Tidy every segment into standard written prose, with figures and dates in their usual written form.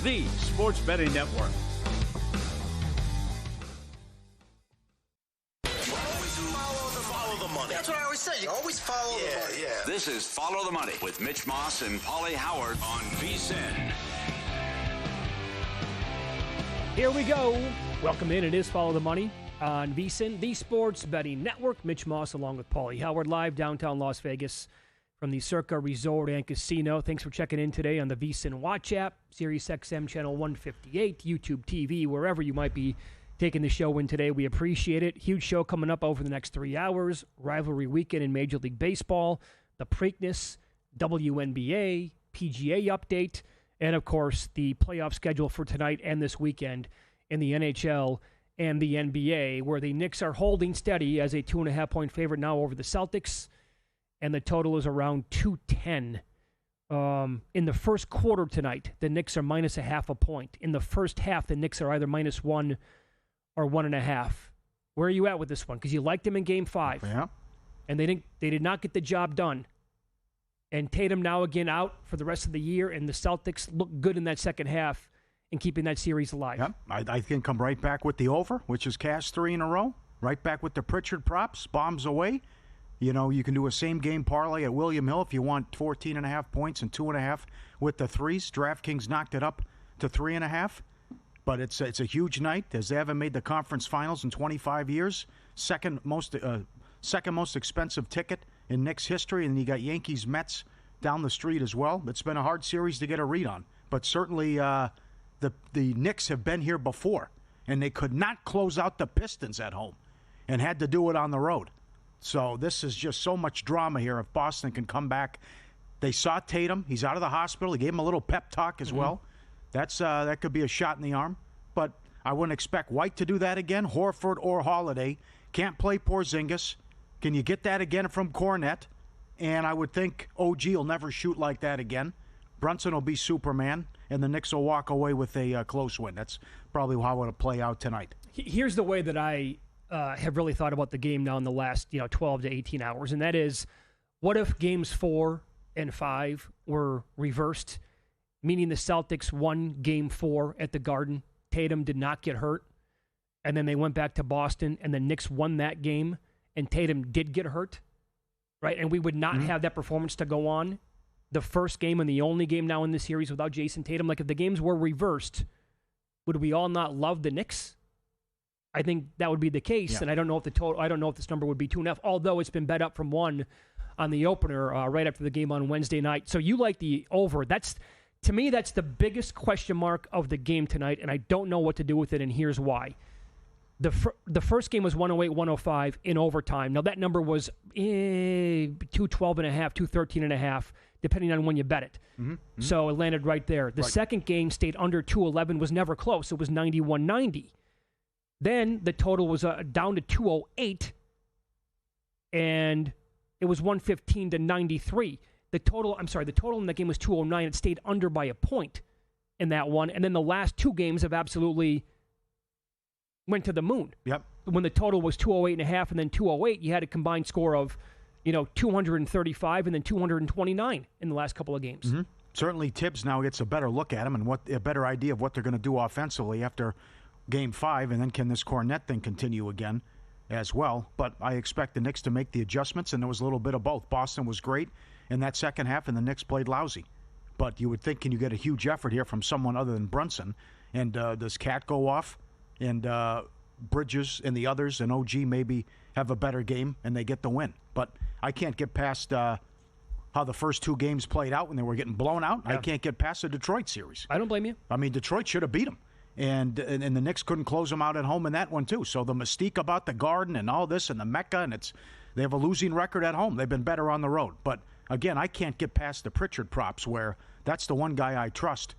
the Sports Betting Network. Follow the money. That's what I always say. You always follow the money. Yeah. This is Follow the Money with Mitch Moss and Paulie Howard on VSiN. Here we go. Welcome in. It is Follow the Money on VSiN, the Sports Betting Network. Mitch Moss along with Paulie Howard live downtown Las Vegas from the Circa Resort and Casino. Thanks for checking in today on the VSiN Watch app, Sirius XM Channel 158, YouTube TV, wherever you might be taking the show in today. We appreciate it. Huge show coming up over the next 3 hours. Rivalry weekend in Major League Baseball, the Preakness, WNBA, PGA update, and, of course, the playoff schedule for tonight and this weekend in the NHL and the NBA, where the Knicks are holding steady as a 2.5-point favorite now over the Celtics, and the total is around 210. In the first quarter tonight, the Knicks are minus a half a point. In the first half, the Knicks are either minus 1 or 1.5. Where are you at with this one? Because you liked them in Game 5. Yeah. And they did not get the job done. And Tatum now again out for the rest of the year, and the Celtics look good in that second half in keeping that series alive. Yep. I can come right back with the over, which is cash 3 in a row. Right back with the Pritchard props, bombs away. You know, you can do a same-game parlay at William Hill if you want 14.5 points and 2.5 with the threes. DraftKings knocked it up to 3.5. But it's a huge night, as they haven't made the conference finals in 25 years. Second most expensive ticket in Knicks history, and you got Yankees-Mets down the street as well. It's been a hard series to get a read on. But certainly the Knicks have been here before, and they could not close out the Pistons at home and had to do it on the road. So this is just so much drama here. If Boston can come back, they saw Tatum. He's out of the hospital. He gave him a little pep talk as well. That could be a shot in the arm. But I wouldn't expect White to do that again. Horford or Holiday. Can't play Porzingis. Can you get that again from Cornette? And I would think OG will never shoot like that again. Brunson will be Superman, and the Knicks will walk away with a close win. That's probably how it will play out tonight. Here's the way that I have really thought about the game now in the last 12 to 18 hours, and that is, what if games 4 and 5 were reversed, meaning the Celtics won game 4 at the Garden, Tatum did not get hurt, and then they went back to Boston, and the Knicks won that game, and Tatum did get hurt, right? And we would not have that performance to go on the first game and the only game now in this series without Jason Tatum. Like, if the games were reversed, would we all not love the Knicks? I think that would be the case, and I don't know if this number would be 2.5, although it's been bet up from 1 on the opener right after the game on Wednesday night. So you like the over. To me, that's the biggest question mark of the game tonight, and I don't know what to do with it, and here's why. The first game was 108-105 in overtime. Now, that number was 212.5, 213.5, depending on when you bet it. So it landed right there. The second game stayed under 211, was never close. It was 91-90. Then the total was down to 208, and it was 115-93. The total in that game was 209. It stayed under by a point in that one. And then the last 2 games have absolutely went to the moon. Yep. When the total was 208.5 and then 208, you had a combined score of 235 and then 229 in the last couple of games. Certainly Tibbs now gets a better look at him and a better idea of what they're going to do offensively after Game 5, and then can this Cornette thing continue again as well? But I expect the Knicks to make the adjustments, and there was a little bit of both. Boston was great in that second half, and the Knicks played lousy. But you would think, can you get a huge effort here from someone other than Brunson? And does Cat go off? And Bridges and the others and OG maybe have a better game, and they get the win. But I can't get past how the first 2 games played out when they were getting blown out. Yeah. I can't get past the Detroit series. I don't blame you. I mean, Detroit should have beat them. And the Knicks couldn't close them out at home in that one, too. So the mystique about the Garden and all this and the Mecca, and they have a losing record at home. They've been better on the road. But, again, I can't get past the Pritchard props, where that's the one guy I trust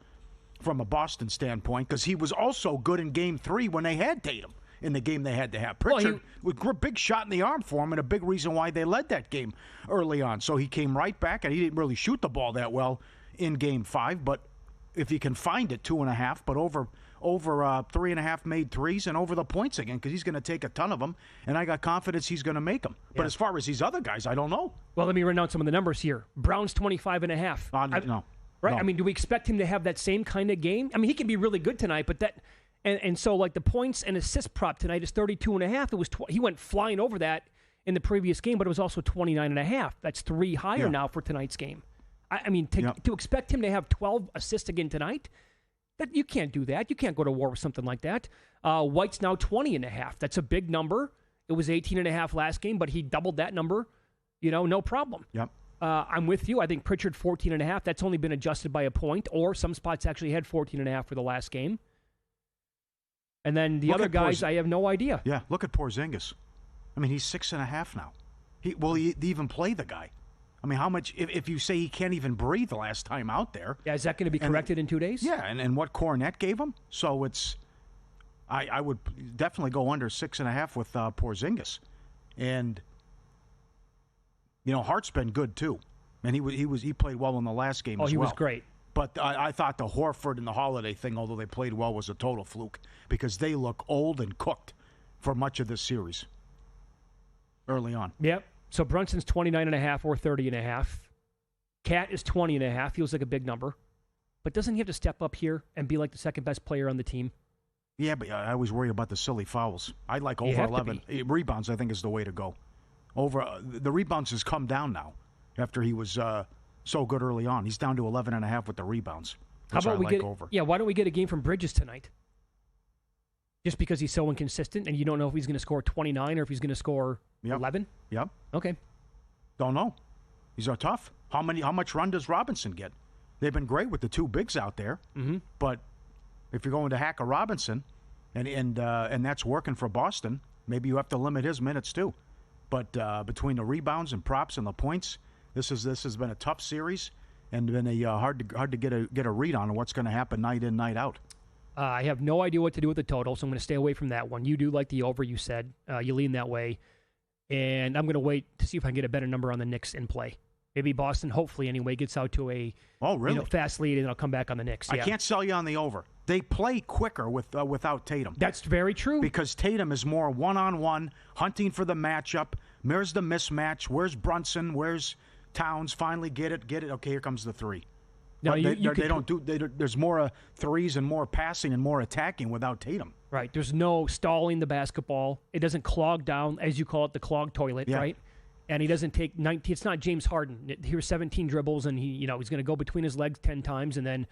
from a Boston standpoint, because he was also good in Game 3 when they had Tatum in the game they had to have. Pritchard was a big shot in the arm for him and a big reason why they led that game early on. So he came right back, and he didn't really shoot the ball that well in Game 5. But if he can find it, 2.5, but over 3.5 made threes, and over the points again, because he's going to take a ton of them, and I got confidence he's going to make them. But as far as these other guys, I don't know. Well, let me run down some of the numbers here. Brown's 25.5. No. right? No. I mean, do we expect him to have that same kind of game? I mean, he can be really good tonight, but that and so like the points and assist prop tonight is 32.5. It was he went flying over that in the previous game, but it was also 29.5. That's 3 higher now for tonight's game. I mean, to expect him to have 12 assists again tonight, that you can't do that. You can't go to war with something like that. White's now 20.5. That's a big number. It was 18.5 last game, but he doubled that number. No problem. Yep. I'm with you. I think Pritchard 14.5. That's only been adjusted by a point, or some spots actually had 14.5 for the last game. And then the other guys, I have no idea. Yeah, look at Porzingis. I mean, he's 6.5 now. He even play the guy. I mean, how much? If you say he can't even breathe the last time out there, yeah, is that going to be corrected in 2 days? Yeah, and what Cornette gave him. So it's, I would definitely go under 6.5 with Porzingis, and Hart's been good too, and he played well in the last game. He was great. But I thought the Horford and the Holiday thing, although they played well, was a total fluke because they look old and cooked for much of this series early on. Yep. So Brunson's 29.5 or 30.5. Cat is 20.5. Feels like a big number. But doesn't he have to step up here and be like the second best player on the team? Yeah, but I always worry about the silly fouls. I like over 11. Rebounds, I think, is the way to go. The rebounds has come down now after he was so good early on. He's down to 11.5 with the rebounds. How about we over? Yeah, why don't we get a game from Bridges tonight? Just because he's so inconsistent and you don't know if he's going to score 29 or if he's going to score 11? Yep. Okay. Don't know. These are tough. How much run does Robinson get? They've been great with the 2 bigs out there. Mm-hmm. But if you're going to hack a Robinson and that's working for Boston, maybe you have to limit his minutes too. But between the rebounds and props and the points, this has been a tough series and been a hard to get a read on what's going to happen night in, night out. I have no idea what to do with the total, so I'm going to stay away from that one. You do like the over, you said. You lean that way. And I'm going to wait to see if I can get a better number on the Knicks in play. Maybe Boston, hopefully anyway, gets out to a fast lead, and I'll come back on the Knicks. Yeah. I can't sell you on the over. They play quicker without Tatum. That's very true. Because Tatum is more one-on-one, hunting for the matchup. Where's the mismatch? Where's Brunson? Where's Towns? Finally get it. Okay, here comes the 3. No, there's more threes and more passing and more attacking without Tatum. Right. There's no stalling the basketball. It doesn't clog down, as you call it, the clogged toilet, right? And he doesn't take 19. It's not James Harden. Here's 17 dribbles, and he's going to go between his legs 10 times, and then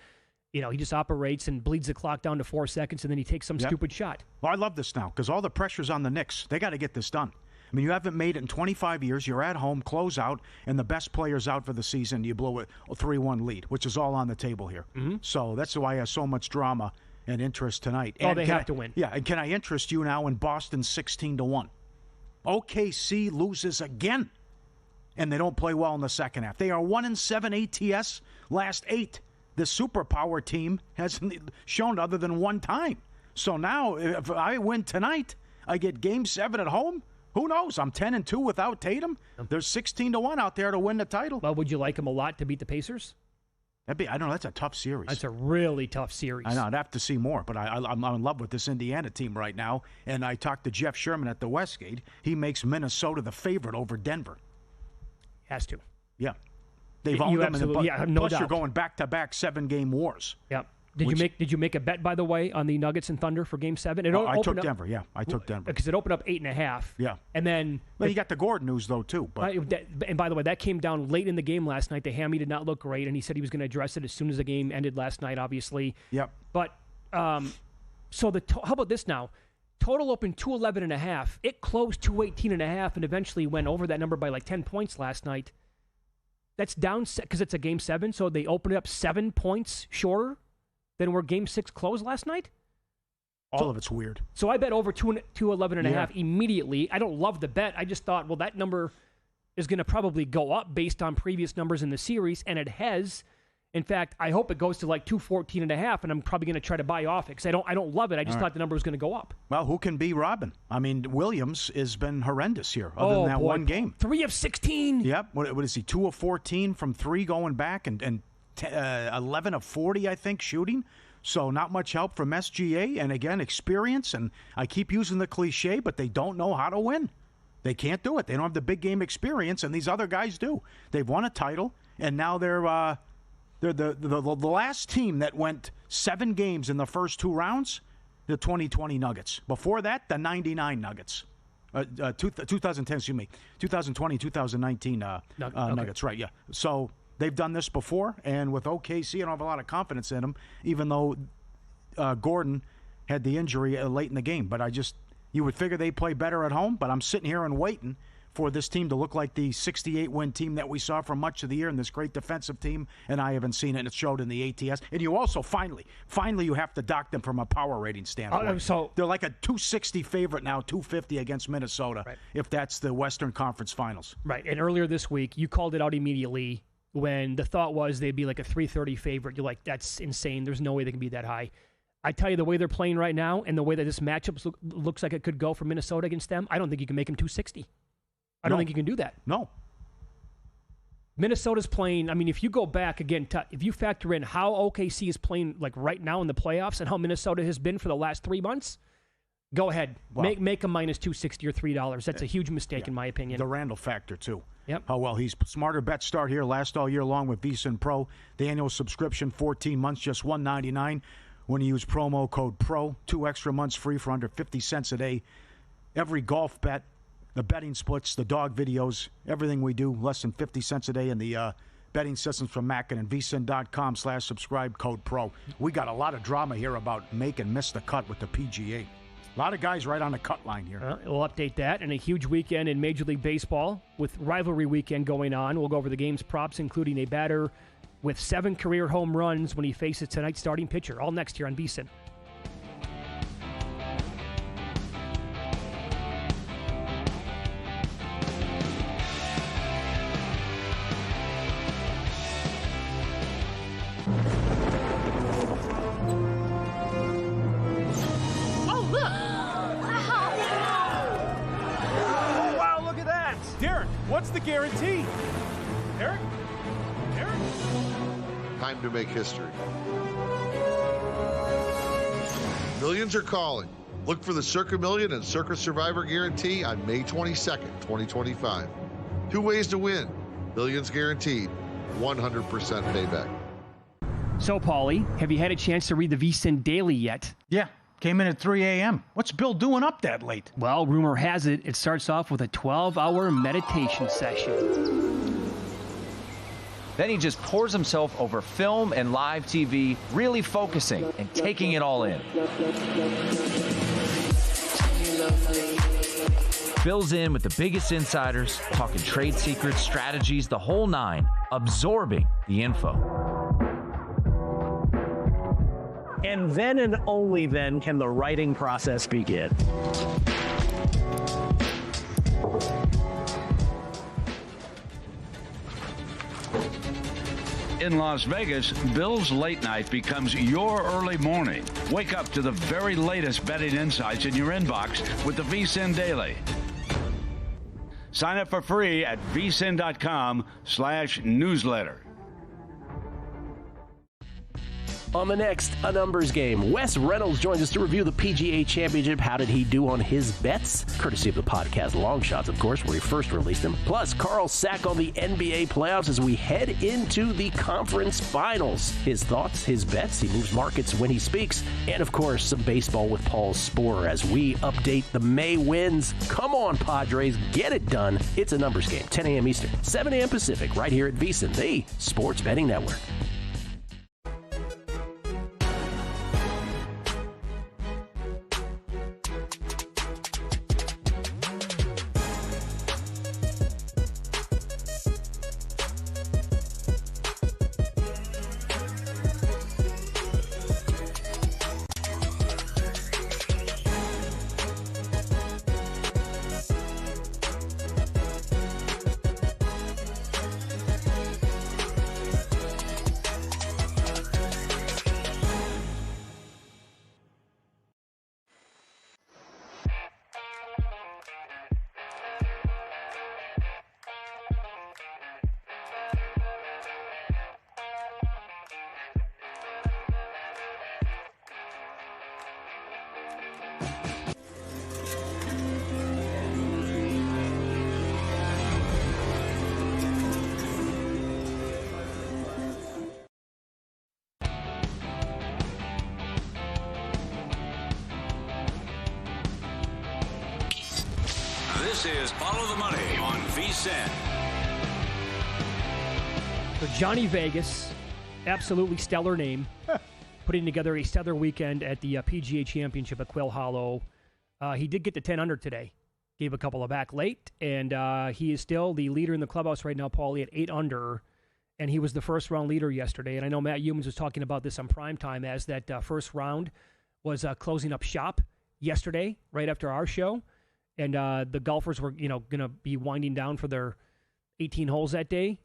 he just operates and bleeds the clock down to 4 seconds, and then he takes some stupid shot. Well, I love this now because all the pressure's on the Knicks. They got to get this done. I mean, you haven't made it in 25 years. You're at home, close out, and the best player's out for the season. You blow a 3-1 lead, which is all on the table here. Mm-hmm. So that's why I have so much drama and interest tonight. They have to win. Yeah, and can I interest you now in Boston 16-1? OKC loses again, and they don't play well in the second half. They are 1-7 ATS last 8. The superpower team hasn't shown other than one time. So now, if I win tonight, I get Game 7 at home. Who knows? I'm 10-2 without Tatum. There's 16-1 out there to win the title. Well, would you like him a lot to beat the Pacers? I don't know. That's a tough series. That's a really tough series. I know. I'd have to see more, but I'm in love with this Indiana team right now. And I talked to Jeff Sherman at the Westgate. He makes Minnesota the favorite over Denver. Has to. Yeah. They've owned them. No plus, doubt. You're going back-to-back 7-game wars. Yeah. Did you make a bet, by the way, on the Nuggets and Thunder for Game 7? I took Denver. Yeah, I took Denver because it opened up 8.5. Yeah, and then you got the Gordon news though too. But and by the way, that came down late in the game last night. The hammy did not look great, and he said he was going to address it as soon as the game ended last night. Obviously. Yep. But so how about this now? Total opened 211.5. It closed 218.5, and eventually went over that number by like 10 points last night. That's down because it's a Game 7, so they opened it up 7 points shorter than where Game 6 closed last night? All of it's weird. So I bet over 211.5 immediately. I don't love the bet. I just thought, well, that number is going to probably go up based on previous numbers in the series, and it has. In fact, I hope it goes to like 214.5, and I'm probably going to try to buy off it because I don't love it. I just thought the number was going to go up. Well, who can be Robin? I mean, Williams has been horrendous here, other than that one game. 3 of 16. Yep. What is he? 2 of 14 from 3 going back, and 11 of 40, I think, shooting. So not much help from SGA. And again, experience. And I keep using the cliche, but they don't know how to win. They can't do it. They don't have the big game experience, and these other guys do. They've won a title, and now they're the last team that went 7 games in the first 2 rounds, the 2020 Nuggets. Before that, the 99 Nuggets. 2010, excuse me. 2020, 2019 Nuggets, right, yeah. So they've done this before, and with OKC, I don't have a lot of confidence in them, even though Gordon had the injury late in the game. But you would figure they play better at home, but I'm sitting here and waiting for this team to look like the 68-win team that we saw for much of the year and this great defensive team, and I haven't seen it, and it showed in the ATS. And you also, finally, you have to dock them from a power rating standpoint. So they're like a 260 favorite now, 250 against Minnesota, right, if that's the Western Conference Finals. Right, and earlier this week, you called it out immediately when the thought was they'd be like a 330 favorite. You're like, that's insane. There's no way they can be that high. I tell you, the way they're playing right now and the way that this matchup looks like it could go for Minnesota against them, I don't think you can make them 260. I don't think you can do that. No. Minnesota's playing, I mean, if you go back again, if you factor in how OKC is playing like right now in the playoffs and how Minnesota has been for the last 3 months, go ahead. Wow. Make a minus 260 or $3. That's a huge mistake in my opinion. The Randall factor, too. Yep. How well he's smarter bets start here, last all year long with VSiN Pro. The annual subscription, 14 months, just $199. When you use promo code PRO, 2 extra months free for under 50 cents a day. Every golf bet, the betting splits, the dog videos, everything we do, less than 50 cents a day in the betting systems from Mackin and VSiN.com/subscribe code PRO. We got a lot of drama here about make and miss the cut with the PGA. A lot of guys right on the cut line here. We'll update that. And a huge weekend in Major League Baseball with rivalry weekend going on. We'll go over the game's props, including a batter with 7 career home runs when he faces tonight's starting pitcher. All next here on VSiN. What's the guarantee? Eric? Time to make history. Millions are calling. Look for the Circa Million and Circa Survivor Guarantee on May 22nd, 2025. 2 ways to win. Millions guaranteed. 100% payback. So, Paulie, have you had a chance to read the VSiN Daily yet? Yeah. Came in at 3 a.m. What's Bill doing up that late? Well, rumor has it starts off with a 12-hour meditation session. Then he just pours himself over film and live TV, really focusing and taking it all in. Bill's in with the biggest insiders, talking trade secrets, strategies, the whole 9, absorbing the info. And then and only then can the writing process begin. In Las Vegas, Bill's late night becomes your early morning. Wake up to the very latest betting insights in your inbox with the VSiN Daily. Sign up for free at vsin.com/newsletter. On the next A Numbers Game, Wes Reynolds joins us to review the PGA Championship. How did he do on his bets? Courtesy of the podcast Long Shots, of course, where he first released them. Plus, Carl Sack on the NBA playoffs as we head into the conference finals. His thoughts, his bets, he moves markets when he speaks. And, of course, some baseball with Paul Sporer as we update the May wins. Come on, Padres, get it done. It's A Numbers Game, 10 a.m. Eastern, 7 a.m. Pacific, right here at VSiN, the Sports Betting Network. This is Follow the Money on VSiN. So Johnny Vegas, absolutely stellar name, putting together a stellar weekend at the PGA Championship at Quail Hollow. He did get to 10 under today. Gave a couple of back late, and he is still the leader in the clubhouse right now, Paulie, at 8 under, and he was the first-round leader yesterday. And I know Matt Humans was talking about this on primetime as that first round was closing up shop yesterday, right after our show, and the golfers were, going to be winding down for their 18 holes that day.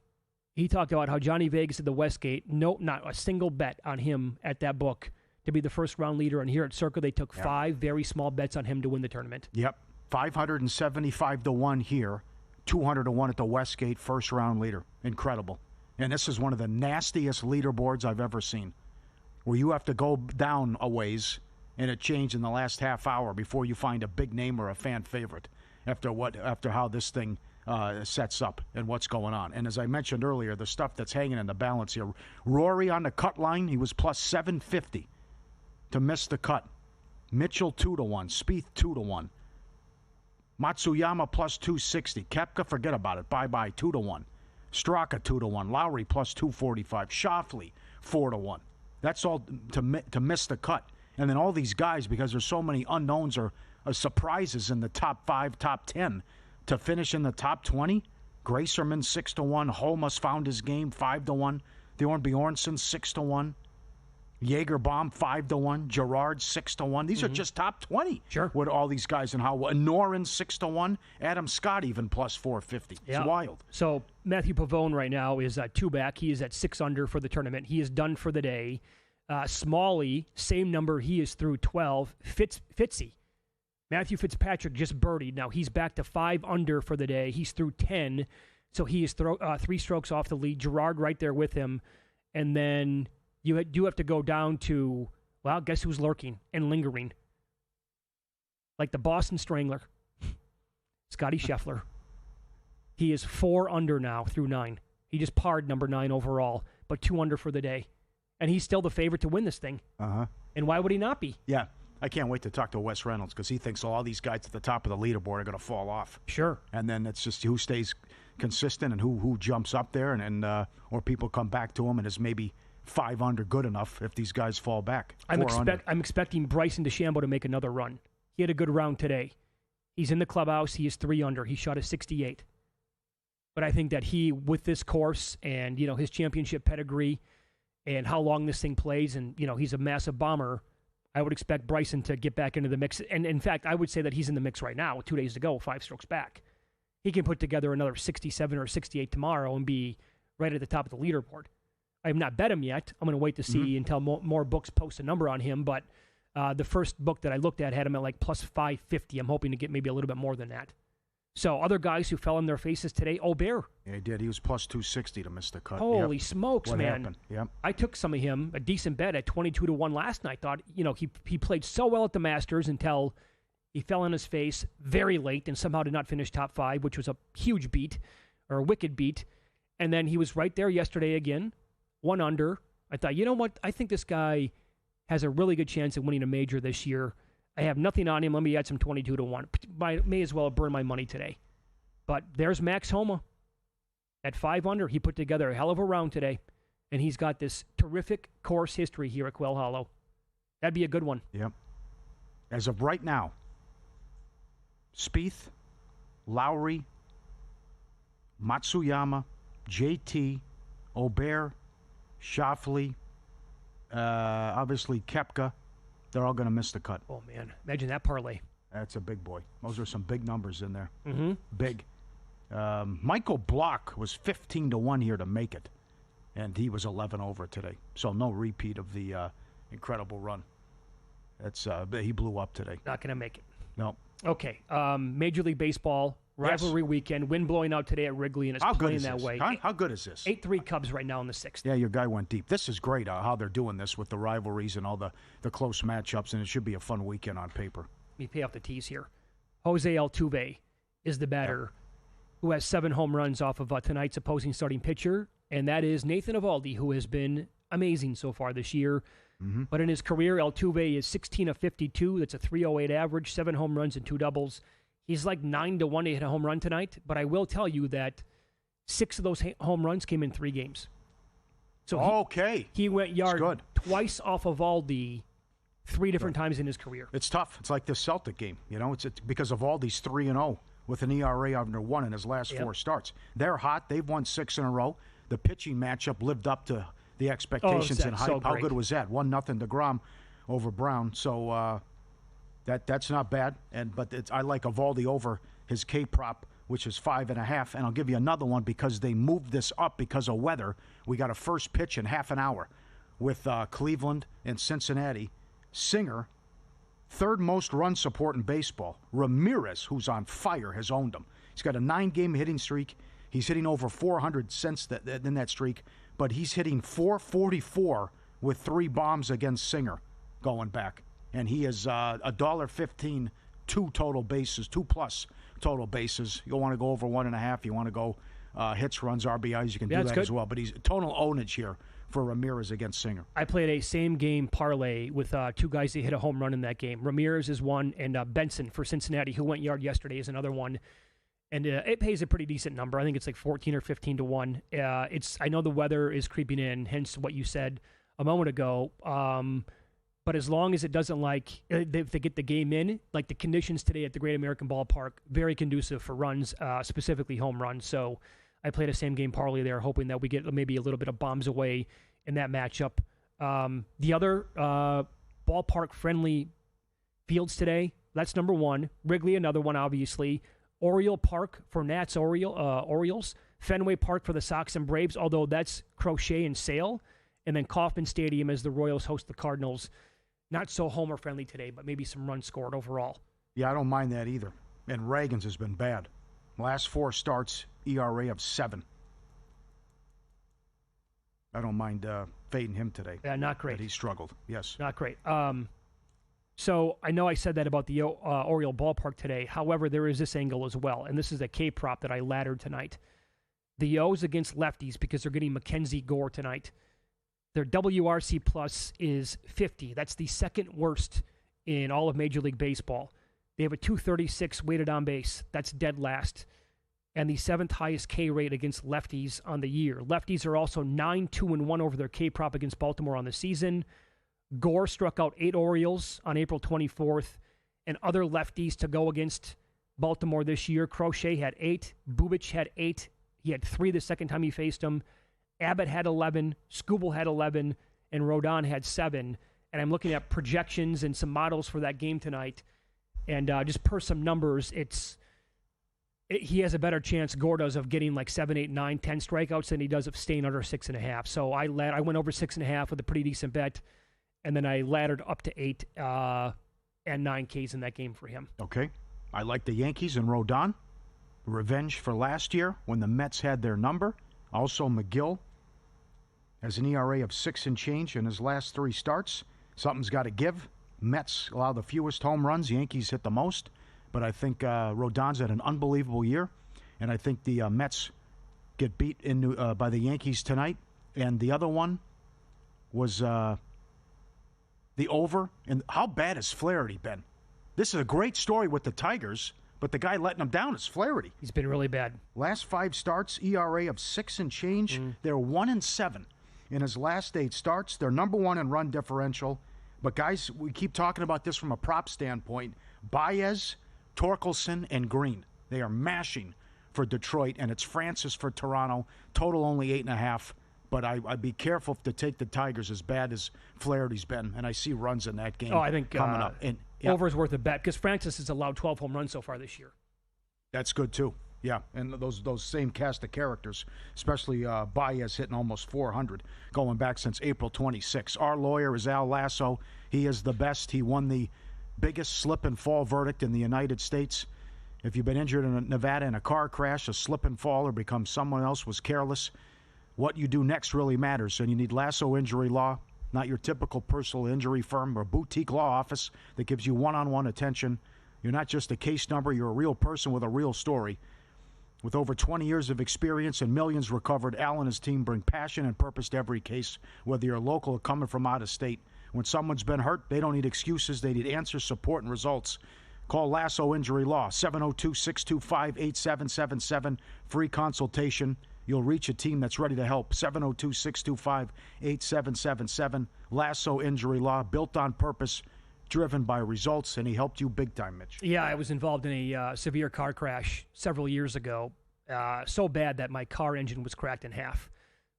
He talked about how Johnny Vegas at the Westgate, not a single bet on him at that book to be the first-round leader, and here at Circle, they took 5 very small bets on him to win the tournament. Yep. 575 to 1 here, 200 to 1 at the Westgate, first round leader. Incredible. And this is one of the nastiest leaderboards I've ever seen, where you have to go down a ways and it changed in the last half hour before you find a big name or a fan favorite after how this thing sets up and what's going on. And as I mentioned earlier, the stuff that's hanging in the balance here. Rory on the cut line, he was plus 750 to miss the cut. Mitchell 2 to 1, Spieth 2 to 1. Matsuyama plus 260. Koepka, forget about it. Bye-bye, 2 to 1. Straka 2 to 1. Lowry plus 245. Schauffele 4 to 1. That's all to miss the cut. And then all these guys, because there's so many unknowns or surprises in the top 5, top 10, to finish in the top 20. Grayserman 6 to 1. Holmes found his game 5 to 1. Bjornsson 6 to 1. Jagerbaum 5 to 1, Gerard 6 to 1. These are just top 20. Sure. With all these guys and how Noren 6 to 1, Adam Scott even plus 450. It's wild. So Matthew Pavone right now is 2 back. He is at 6 under for the tournament. He is done for the day. Smalley, same number. He is through 12. Fitzy. Matthew Fitzpatrick just birdied. Now he's back to 5 under for the day. He's through 10. So he is 3 strokes off the lead. Gerard right there with him. And then you do have to go down to, well, guess who's lurking and lingering? Like the Boston Strangler, Scotty Scheffler. He is 4 under now through 9. He just parred number 9 overall, but 2 under for the day. And he's still the favorite to win this thing. Uh-huh. And why would he not be? Yeah. I can't wait to talk to Wes Reynolds because he thinks all these guys at the top of the leaderboard are going to fall off. Sure. And then it's just who stays consistent and who jumps up there and or people come back to him and is maybe 5 under good enough if these guys fall back. I'm expecting Bryson DeChambeau to make another run. He had a good round today. He's in the clubhouse. He is 3 under. He shot a 68. But I think that he, with this course and, his championship pedigree and how long this thing plays and, he's a massive bomber, I would expect Bryson to get back into the mix. And, in fact, I would say that he's in the mix right now, 2 days to go, 5 strokes back. He can put together another 67 or 68 tomorrow and be right at the top of the leaderboard. I have not bet him yet. I'm going to wait to see until more books post a number on him. But the first book that I looked at had him at like plus 550. I'm hoping to get maybe a little bit more than that. So other guys who fell on their faces today, Aubert. Yeah, he did. He was plus 260 to miss the cut. Holy smokes, what man. Happened? Yep. I took some of him, a decent bet at 22 to 1 last night. Thought, he played so well at the Masters until he fell on his face very late and somehow did not finish top 5, which was a huge beat or a wicked beat. And then he was right there yesterday again. 1 under. I thought, you know what? I think this guy has a really good chance of winning a major this year. I have nothing on him. Let me add some 22 to 1. May as well burn my money today. But there's Max Homa at 5 under. He put together a hell of a round today, and he's got this terrific course history here at Quail Hollow. That'd be a good one. Yep. As of right now, Spieth, Lowry, Matsuyama, JT, Aubert, Schauffele, obviously Koepka, they're all going to miss the cut. Oh, man. Imagine that parlay. That's a big boy. Those are some big numbers in there. Mm-hmm. Big. Michael Block was 15 to 1 here to make it, and he was 11 over today. So no repeat of the incredible run. He blew up today. Not going to make it. No. Okay. Major League Baseball. Rivalry weekend, wind blowing out today at Wrigley, and it's playing that way. How good is this? 8-3 Cubs right now in the 6th. Yeah, your guy went deep. This is great how they're doing this with the rivalries and all the close matchups, and it should be a fun weekend on paper. Let me pay off the tees here. Jose Altuve is the batter who has 7 home runs off of tonight's opposing starting pitcher, and that is Nathan Eovaldi, who has been amazing so far this year. Mm-hmm. But in his career, Altuve is 16 of 52. That's a 308 average, 7 home runs and 2 doubles. He's like 9-1 to hit a home run tonight, but I will tell you that 6 of those home runs came in 3 games. So he went yard twice off of Eovaldi 3 different times in his career. It's tough. It's like the Celtic game. It's because Eovaldi's 3-0 with an ERA under 1 in his last 4 starts. They're hot. They've won 6 in a row. The pitching matchup lived up to the expectations and hype. How good was that? 1-0 DeGrom over Brown. So that's not bad. But I like Eovaldi over his K prop, which is 5.5. And I'll give you another one because they moved this up because of weather. We got a first pitch in half an hour with Cleveland and Cincinnati. Singer, 3rd most run support in baseball. Ramirez, who's on fire, has owned him. He's got a 9-game hitting streak. He's hitting over 400 since in that streak, but he's hitting 444 with 3 bombs against Singer going back. And he is $1.15, 2 total bases, 2+ total bases. You want to go over 1.5. You want to go hits, runs, RBIs. You can do that as well. But he's total ownage here for Ramirez against Singer. I played a same-game parlay with 2 guys that hit a home run in that game. Ramirez is one, and Benson for Cincinnati, who went yard yesterday, is another one. And it pays a pretty decent number. I think it's like 14 or 15 to 1. I know the weather is creeping in, hence what you said a moment ago. But as long as it doesn't if they get the game in, like the conditions today at the Great American Ballpark, very conducive for runs, specifically home runs. So I played a same-game parlay there, hoping that we get maybe a little bit of bombs away in that matchup. The other ballpark-friendly fields today, that's number 1. Wrigley, another one, obviously. Oriole Park for Nats Orioles. Fenway Park for the Sox and Braves, although that's Crochet and Sale. And then Kauffman Stadium as the Royals host the Cardinals. Not so homer-friendly today, but maybe some runs scored overall. Yeah, I don't mind that either. And Reagan's has been bad. Last 4 starts, ERA of 7. I don't mind fading him today. Yeah, not great. But he struggled, yes. Not great. So I know I said that about the Oriole Ballpark today. However, there is this angle as well, and this is a K prop that I laddered tonight. The O's against lefties because they're getting Mackenzie Gore tonight. Their WRC plus is 50. That's the 2nd worst in all of Major League Baseball. They have a 236 weighted on base. That's dead last. And the 7th highest K rate against lefties on the year. Lefties are also 9-2-1 over their K prop against Baltimore on the season. Gore struck out 8 Orioles on April 24th, and other lefties to go against Baltimore this year. Crochet had 8. Bubic had 8. He had 3 the second time he faced him. Abbott had 11. Skubal had 11. And Rodon had 7. And I'm looking at projections and some models for that game tonight. And just per some numbers, he has a better chance, Gore does, of getting like 7, 8, 9, 10 strikeouts than he does of staying under 6.5. So I went over 6.5 with a pretty decent bet. And then I laddered up to 8 and 9 Ks in that game for him. Okay. I like the Yankees and Rodon. Revenge for last year when the Mets had their number. Also, McGill has an ERA of 6 and change in his last 3 starts. Something's got to give. Mets allow the fewest home runs. Yankees hit the most. But I think Rodon's had an unbelievable year. And I think the Mets get beat by the Yankees tonight. And the other one was... the over. And how bad has Flaherty been? This is a great story with the Tigers, but the guy letting them down is Flaherty. He's been really bad. Last 5 starts, ERA of 6 and change. They're 1-7 in his last 8 starts. They're number 1 in run differential. But guys, we keep talking about this from a prop standpoint. Baez, Torkelson, and Green. They are mashing for Detroit, and it's Francis for Toronto. Total only 8.5. But I'd be careful to take the Tigers as bad as Flaherty's been, and I see runs in that game. I think coming up. And, over is worth a bet because Francis has allowed 12 home runs so far this year. That's good too. Yeah, and those same cast of characters, especially Baez hitting almost 400 going back since April 26. Our lawyer is Al Lasso. He is the best. He won the biggest slip and fall verdict in the United States. If you've been injured in Nevada in a car crash, a slip and fall, or become someone else was careless, what you do next really matters, and you need Lasso Injury Law, not your typical personal injury firm or boutique law office that gives you one-on-one attention. You're not just a case number, you're a real person with a real story. With over 20 years of experience and millions recovered, Al and his team bring passion and purpose to every case, whether you're local or coming from out of state. When someone's been hurt, they don't need excuses, they need answers, support, and results. Call Lasso Injury Law, 702-625-8777. Free consultation. You'll reach a team that's ready to help. 702-625-8777. Lasso Injury Law, built on purpose, driven by results, and he helped you big time, Mitch. Yeah, I was involved in a severe car crash several years ago. So bad that my car engine was cracked in half.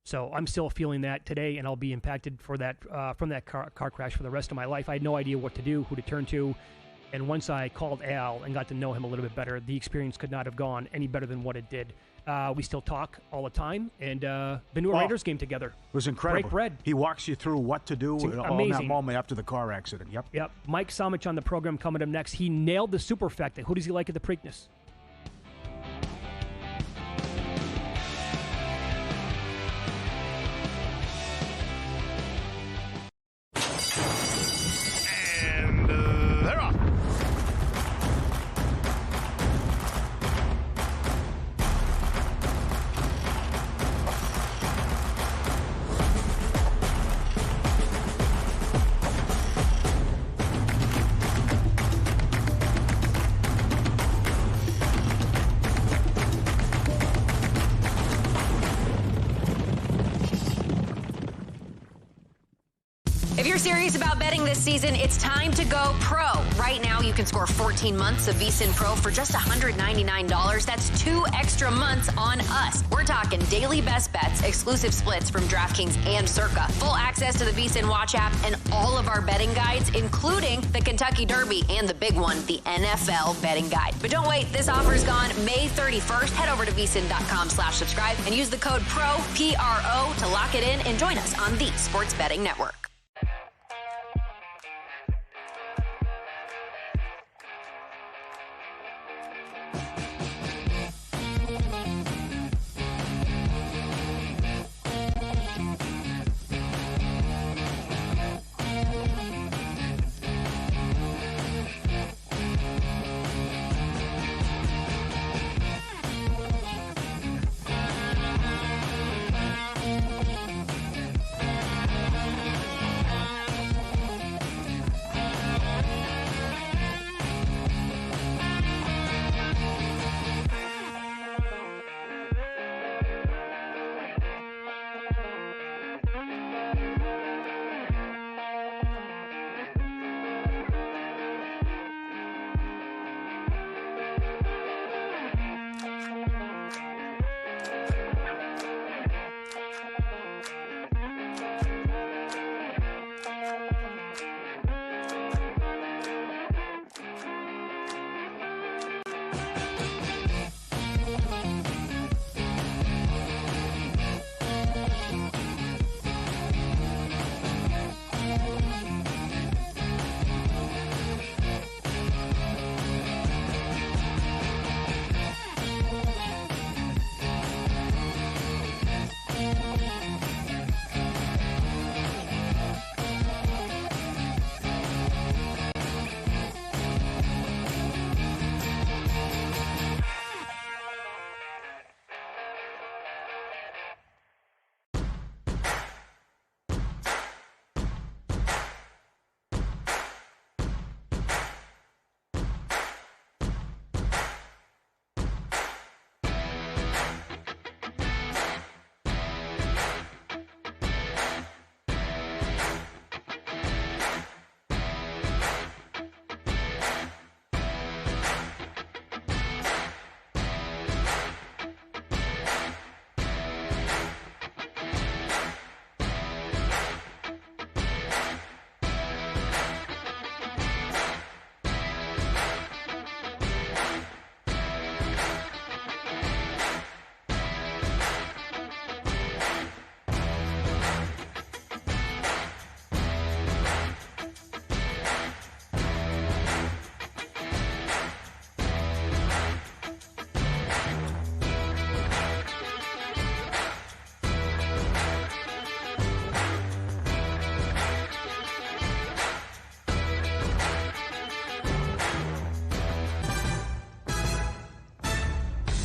So I'm still feeling that today, and I'll be impacted for that from that car crash for the rest of my life. I had no idea what to do, who to turn to. And once I called Al and got to know him a little bit better, the experience could not have gone any better than what it did. We still talk all the time, and been to a Raiders game together. It was incredible. Break bread. He walks you through what to do all in that moment after the car accident. Yep. Mike Somich on the program coming up next. He nailed the superfecta. Who does he like at the Preakness? They're off. If you're serious about betting this season, it's time to go pro. Right now, you can score 14 months of VSiN Pro for just $199. That's 2 extra months on us. We're talking daily best bets, exclusive splits from DraftKings and Circa, full access to the VSiN Watch app, and all of our betting guides, including the Kentucky Derby and the big one, the NFL betting guide. But don't wait, this offer's gone May 31st. Head over to VSiN.com/subscribe and use the code PRO, P-R-O, to lock it in and join us on the Sports Betting Network.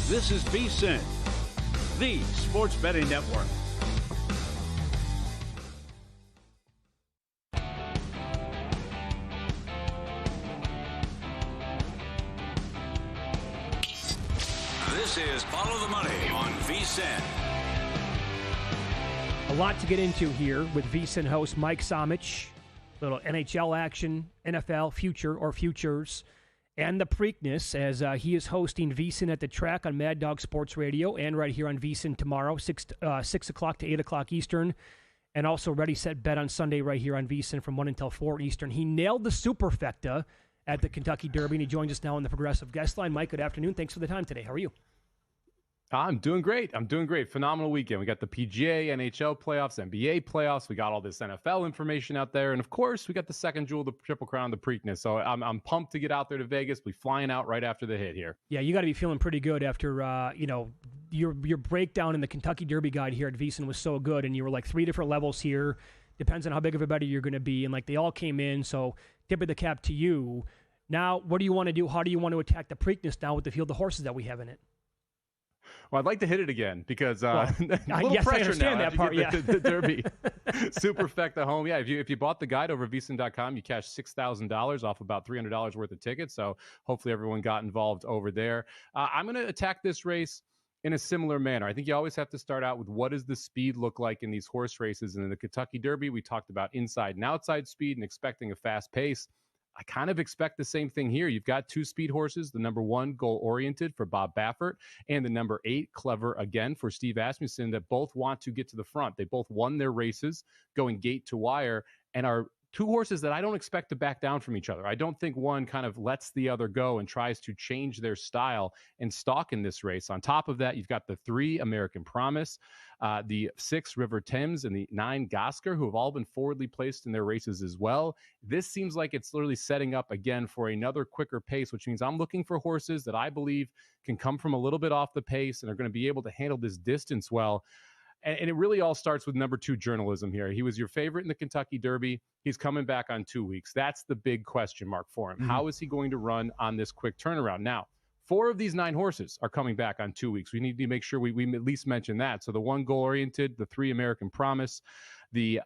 This is VSiN, the Sports Betting Network. This is Follow the Money on VSiN. A lot to get into here with VSiN host Mike Somich. Little NHL action, NFL future or futures, and the Preakness as he is hosting VSiN at the track on Mad Dog Sports Radio and right here on VSiN tomorrow, 6 o'clock to 8 o'clock Eastern. And also Ready, Set, Bet on Sunday right here on VSiN from 1 until 4 Eastern. He nailed the superfecta at the Kentucky Derby, and he joins us now on the Progressive Guest Line. Mike, good afternoon. Thanks for the time today. How are you? I'm doing great. Phenomenal weekend. We got the PGA, NHL playoffs, NBA playoffs. We got all this NFL information out there. And, of course, we got the second jewel of the Triple Crown, the Preakness. So I'm pumped to get out there to Vegas. We'll be flying out right after the hit here. Yeah, you got to be feeling pretty good after, your breakdown in the Kentucky Derby guide here at VSiN was so good. And you were like 3 different levels here. Depends on how big of a bettor you're going to be. And, they all came in. So tip of the cap to you. Now, what do you want to do? How do you want to attack the Preakness now with the field of horses that we have in it? Well, I'd like to hit it again because a little yes, pressure I understand now that part. Yeah, the Derby Superfecta home. Yeah, if you bought the guide over at VSiN.com, you cashed $6,000 off about $300 worth of tickets. So hopefully everyone got involved over there. I'm going to attack this race in a similar manner. I think you always have to start out with what does the speed look like in these horse races. And in the Kentucky Derby, we talked about inside and outside speed and expecting a fast pace. I kind of expect the same thing here. You've got 2 speed horses, the number 1 goal-oriented for Bob Baffert and the number 8 clever again for Steve Asmussen that both want to get to the front. They both won their races going gate to wire and are 2 horses that I don't expect to back down from each other. I don't think one kind of lets the other go and tries to change their style and stalk in this race. On top of that, you've got the 3 American Promise, the 6 River Thames, and the 9 Gosker, who have all been forwardly placed in their races as well. This seems like it's literally setting up again for another quicker pace, which means I'm looking for horses that I believe can come from a little bit off the pace and are going to be able to handle this distance well. And it really all starts with number 2 journalism here. He was your favorite in the Kentucky Derby. He's coming back on 2 weeks. That's the big question mark for him. Mm-hmm. How is he going to run on this quick turnaround? Now, 4 of these 9 horses are coming back on 2 weeks. We need to make sure we at least mention that. So the 1 goal-oriented, the 3 American Promise, the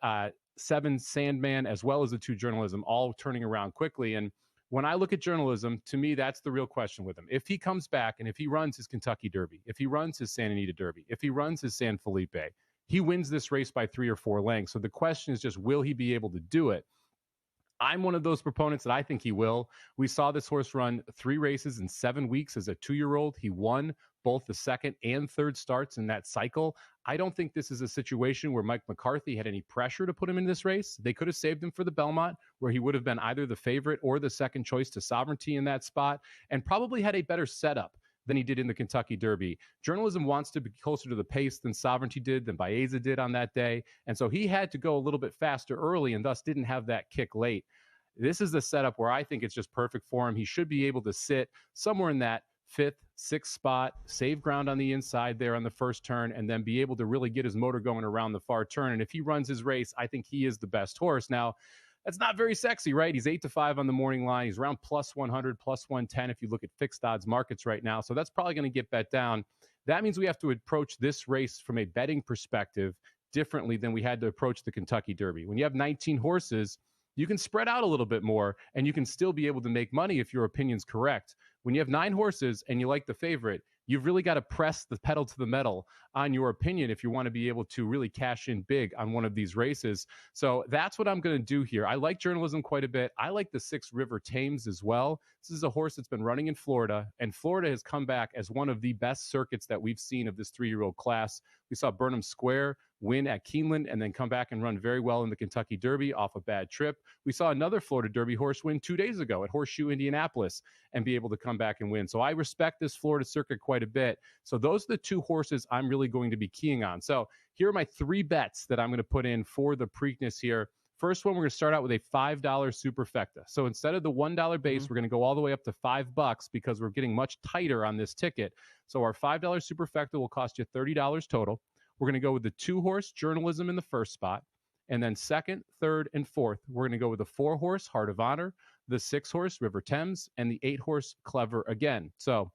7 Sandman, as well as the 2 journalism, all turning around quickly. And when I look at journalism, to me, that's the real question with him. If he comes back and if he runs his Kentucky Derby, if he runs his Santa Anita Derby, if he runs his San Felipe, he wins this race by 3 or 4 lengths. So the question is just, will he be able to do it? I'm one of those proponents that I think he will. We saw this horse run 3 races in 7 weeks as a 2-year-old. He won both the second and third starts in that cycle. I don't think this is a situation where Mike McCarthy had any pressure to put him in this race. They could have saved him for the Belmont, where he would have been either the favorite or the second choice to Sovereignty in that spot, and probably had a better setup than he did in the Kentucky Derby. Journalism wants to be closer to the pace than Sovereignty did, than Baeza did on that day. And so he had to go a little bit faster early and thus didn't have that kick late. This is the setup where I think it's just perfect for him. He should be able to sit somewhere in that 5th, 6th spot, save ground on the inside there on the first turn, and then be able to really get his motor going around the far turn. And if he runs his race, I think he is the best horse. Now, that's not very sexy, right? He's 8-5 on the morning line. He's around plus 100, plus 110 if you look at fixed odds markets right now. So that's probably going to get bet down. That means we have to approach this race from a betting perspective differently than we had to approach the Kentucky Derby. When you have 19 horses, you can spread out a little bit more, and you can still be able to make money if your opinion's correct. When you have 9 horses and you like the favorite, you've really got to press the pedal to the metal on your opinion if you want to be able to really cash in big on one of these races. So that's what I'm going to do here. I like journalism quite a bit. I like the 6 River Thames as well. This is a horse that's been running in Florida, and Florida has come back as one of the best circuits that we've seen of this 3-year-old class. We saw Burnham Square win at Keeneland and then come back and run very well in the Kentucky Derby off a bad trip. We saw another Florida Derby horse win 2 days ago at Horseshoe Indianapolis and be able to come back and win. So I respect this Florida circuit quite a bit. So those are the 2 horses I'm really going to be keying on. So here are my 3 bets that I'm going to put in for the Preakness here. First one, we're going to start out with a $5 superfecta. So instead of the $1 base, we're going to go all the way up to $5 because we're getting much tighter on this ticket. So our $5 superfecta will cost you $30 total. We're going to go with the 2-horse journalism in the first spot. And then second, third, and fourth, we're going to go with the 4-horse Heart of Honor, the 6-horse River Thames, and the 8-horse Clever again. So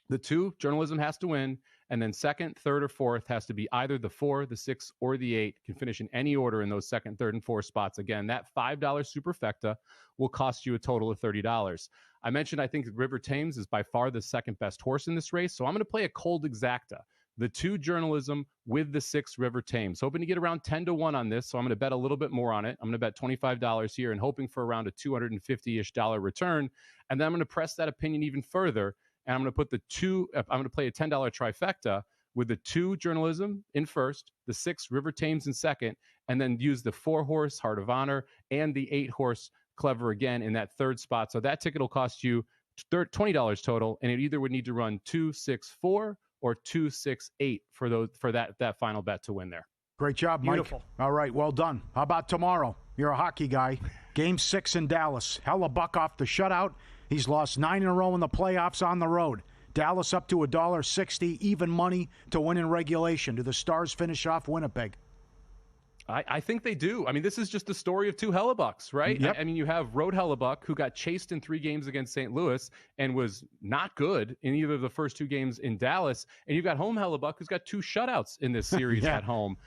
the 2 journalism has to win, And then second, third, or fourth has to be either the 4, the 6, or the 8. Can finish in any order in those second, third, and fourth spots. Again, that $5 superfecta will cost you a total of $30. I mentioned I think River Thames is by far the second best horse in this race, so I'm going to play a cold exacta. The 2 Journalism with the 6 River Thames. Hoping to get around 10-1 on this, so I'm going to bet a little bit more on it. I'm going to bet $25 here and hoping for around a $250-ish return. And then I'm going to press that opinion even further, and I'm going to put I'm going to play a $10 trifecta with the 2 Journalism in first, the 6 River Thames in second, and then use the 4-horse Heart of Honor and the 8-horse Clever Again in that third spot. So that ticket will cost you $20 total, and it either would need to run 2, 6, 4 or 2, 6, 8 for that final bet to win there. Great job, Mike. Beautiful. All right, well done. How about tomorrow? You're a hockey guy. Game 6 in Dallas. Hellebuck off the shutout. He's lost 9 in a row in the playoffs on the road. Dallas up to $1.60, even money to win in regulation. Do the Stars finish off Winnipeg? I think they do. I mean, this is just the story of 2 Hellebucks, right? Yep. I mean, you have Road Hellebuck, who got chased in 3 games against St. Louis and was not good in either of the first 2 games in Dallas. And you've got home Hellebuck, who's got 2 shutouts in this series at home.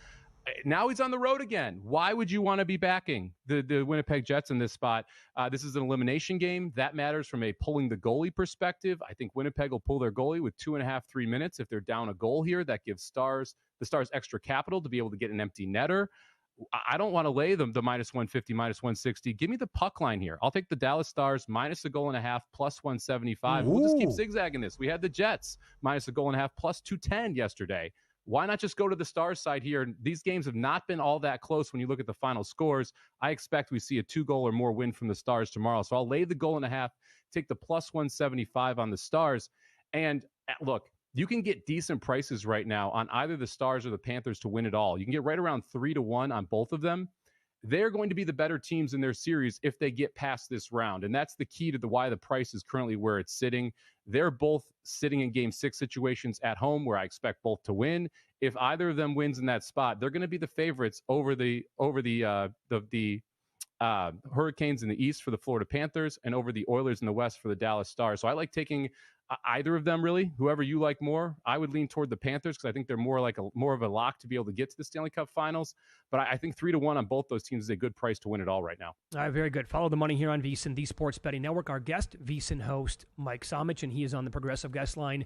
Now he's on the road again. Why would you want to be backing the Winnipeg Jets in this spot? This is an elimination game. That matters from a pulling the goalie perspective. I think Winnipeg will pull their goalie with 2.5, 3 minutes. If they're down a goal here, that gives the Stars extra capital to be able to get an empty netter. I don't want to lay them the minus 150, minus 160. Give me the puck line here. I'll take the Dallas Stars minus a goal and a half, plus 175. Ooh. We'll just keep zigzagging this. We had the Jets minus a goal and a half, plus 210 yesterday. Why not just go to the Stars side here? These games have not been all that close when you look at the final scores. I expect we see a 2-goal or more win from the Stars tomorrow. So I'll lay the goal and a half, take the plus 175 on the Stars. And look, you can get decent prices right now on either the Stars or the Panthers to win it all. You can get right around 3-1 on both of them. They're going to be the better teams in their series if they get past this round. And that's the key to why the price is currently where it's sitting. They're both sitting in game 6 situations at home where I expect both to win. If either of them wins in that spot, they're going to be the favorites over the Hurricanes in the East for the Florida Panthers and over the Oilers in the West for the Dallas Stars. So I like taking either of them, really. Whoever you like more. I would lean toward the Panthers because I think they're more of a lock to be able to get to the Stanley Cup Finals. But I think 3-1 on both those teams is a good price to win it all right now. All right, very good. Follow the money here on VSiN, the Sports Betting Network. Our guest, VSiN host Mike Somich, and he is on the Progressive Guest Line.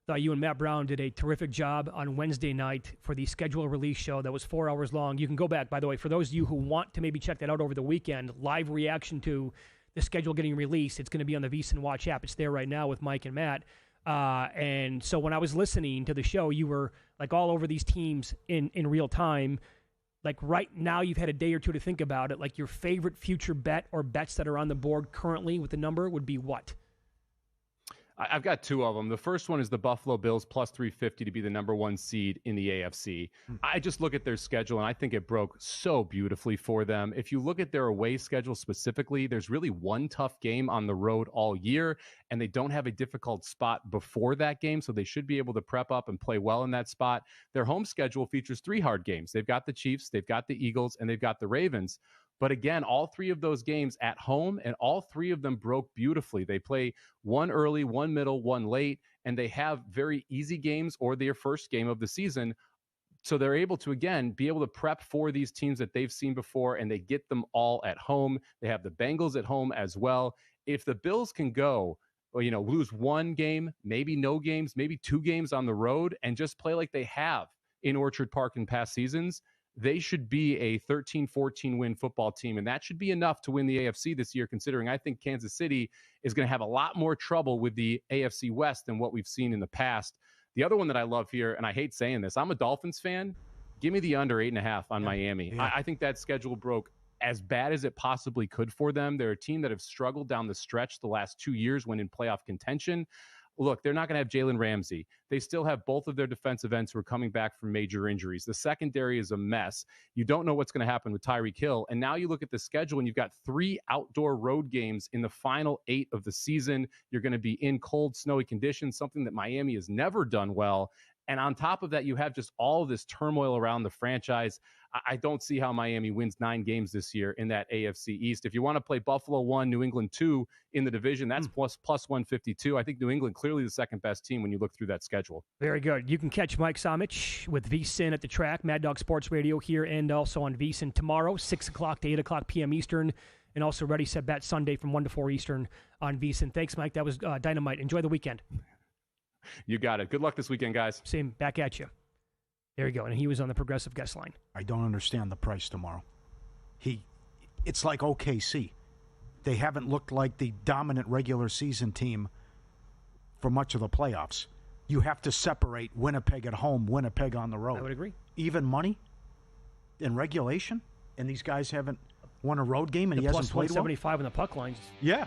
Thought you and Matt Brown did a terrific job on Wednesday night for the schedule release show that was 4 hours long. You can go back, by the way, for those of you who want to maybe check that out over the weekend, live reaction to the schedule getting released. It's going to be on the VSiN Watch app. It's there right now with Mike and Matt. And so when I was listening to the show, you were like all over these teams in real time. Like right now, you've had a day or two to think about it. Like your favorite future bet or bets that are on the board currently with the number would be what? I've got 2 of them. The first one is the Buffalo Bills plus 350 to be the number 1 seed in the AFC. I just look at their schedule, and I think it broke so beautifully for them. If you look at their away schedule specifically, there's really one tough game on the road all year, and they don't have a difficult spot before that game, so they should be able to prep up and play well in that spot. Their home schedule features 3 hard games. They've got the Chiefs, they've got the Eagles, and they've got the Ravens. But again, all 3 of those games at home, and all 3 of them broke beautifully. They play one early, one middle, one late, and they have very easy games or their first game of the season. So they're able to, again, be able to prep for these teams that they've seen before, and they get them all at home. They have the Bengals at home as well. If the Bills can go, lose 1 game, maybe no games, maybe 2 games on the road, and just play like they have in Orchard Park in past seasons, they should be a 13-14 win football team, and that should be enough to win the AFC this year, considering I think Kansas City is going to have a lot more trouble with the AFC West than what we've seen in the past. The other one that I love here, and I hate saying this, I'm a Dolphins fan. Give me the under 8.5 on Miami. Yeah. I think that schedule broke as bad as it possibly could for them. They're a team that have struggled down the stretch the last 2 years when in playoff contention. Look, they're not going to have Jalen Ramsey. They still have both of their defensive ends who are coming back from major injuries. The secondary is a mess. You don't know what's going to happen with Tyreek Hill. And now you look at the schedule and you've got 3 outdoor road games in the final 8 of the season. You're going to be in cold, snowy conditions, something that Miami has never done well. And on top of that, you have just all of this turmoil around the franchise. I don't see how Miami wins 9 games this year in that AFC East. If you want to play Buffalo 1, New England 2 in the division, that's plus 152. I think New England clearly the second best team when you look through that schedule. Very good. You can catch Mike Somich with VSiN at the track, Mad Dog Sports Radio here, and also on VSiN tomorrow, 6 o'clock to 8 o'clock p.m. Eastern, and also Ready, Set, Bet Sunday from 1 to 4 Eastern on VSiN. Thanks, Mike. That was dynamite. Enjoy the weekend. You got it. Good luck this weekend, guys. Same. Back at you. There you go. And he was on the Progressive guest line. I don't understand the price tomorrow. It's like OKC. They haven't looked like the dominant regular season team for much of the playoffs. You have to separate Winnipeg at home, Winnipeg on the road. I would agree. Even money in regulation, and these guys haven't won a road game, and he hasn't played well. +175 on the puck lines. Yeah.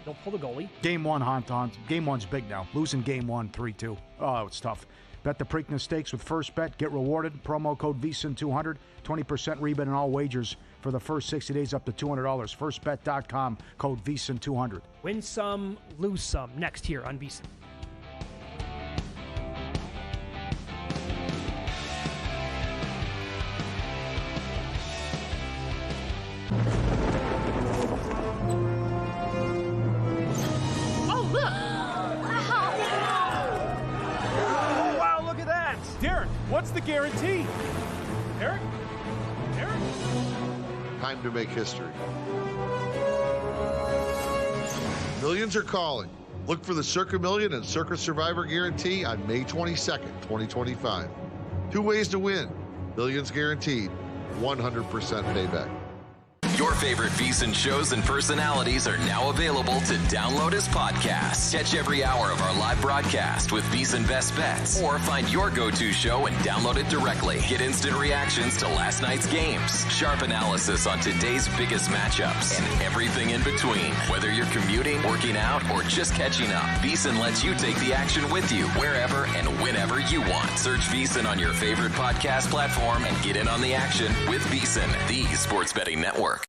They'll pull the goalie. Game one, Game one's big now. Losing game one, 3-2. Oh, it's tough. Bet the Preakness Stakes with First Bet. Get rewarded. Promo code VSiN200. 20% rebate on all wagers for the first 60 days up to $200. FirstBet.com. Code VSiN200. Win some, lose some. Next here on VSiN. What's the guarantee? Eric? Time to make history. Millions are calling. Look for the Circa Million and Circa Survivor Guarantee on May 22nd, 2025. 2 ways to win. Millions guaranteed. 100% payback. Your favorite VSiN shows and personalities are now available to download as podcasts. Catch every hour of our live broadcast with VSiN Best Bets, or find your go-to show and download it directly. Get instant reactions to last night's games, sharp analysis on today's biggest matchups, and everything in between. Whether you're commuting, working out, or just catching up, VSiN lets you take the action with you wherever and whenever you want. Search VSiN on your favorite podcast platform and get in on the action with VSiN, the sports betting network.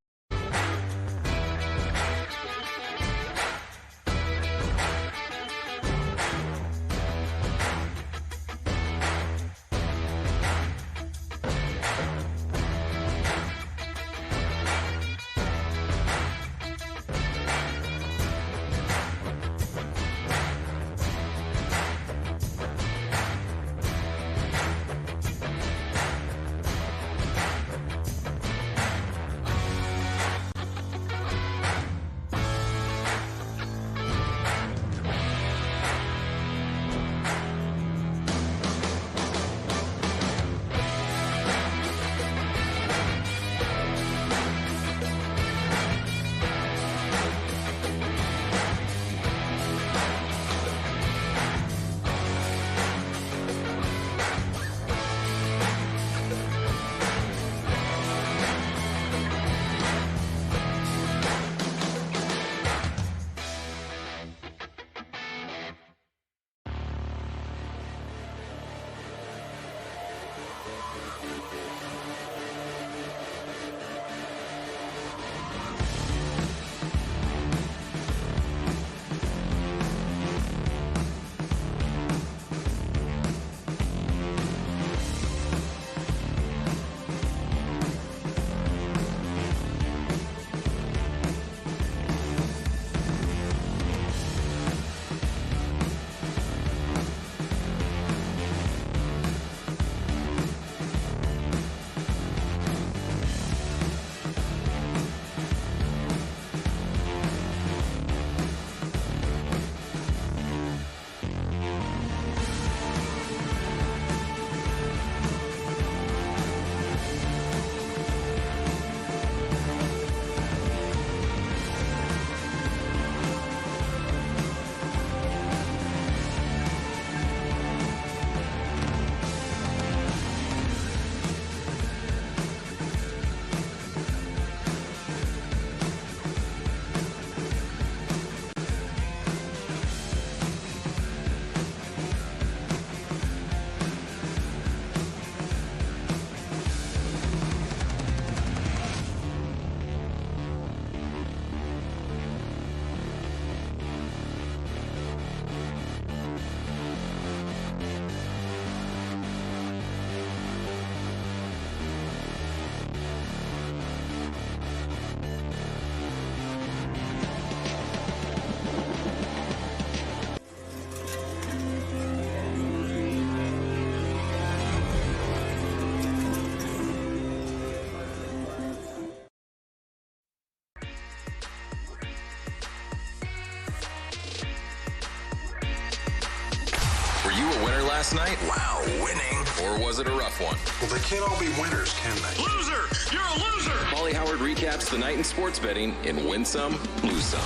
last night? Wow, winning. Or was it a rough one? Well, they can't all be winners, can they? Loser! You're a loser! Paulie Howard recaps the night in sports betting in Win Some, Lose Some.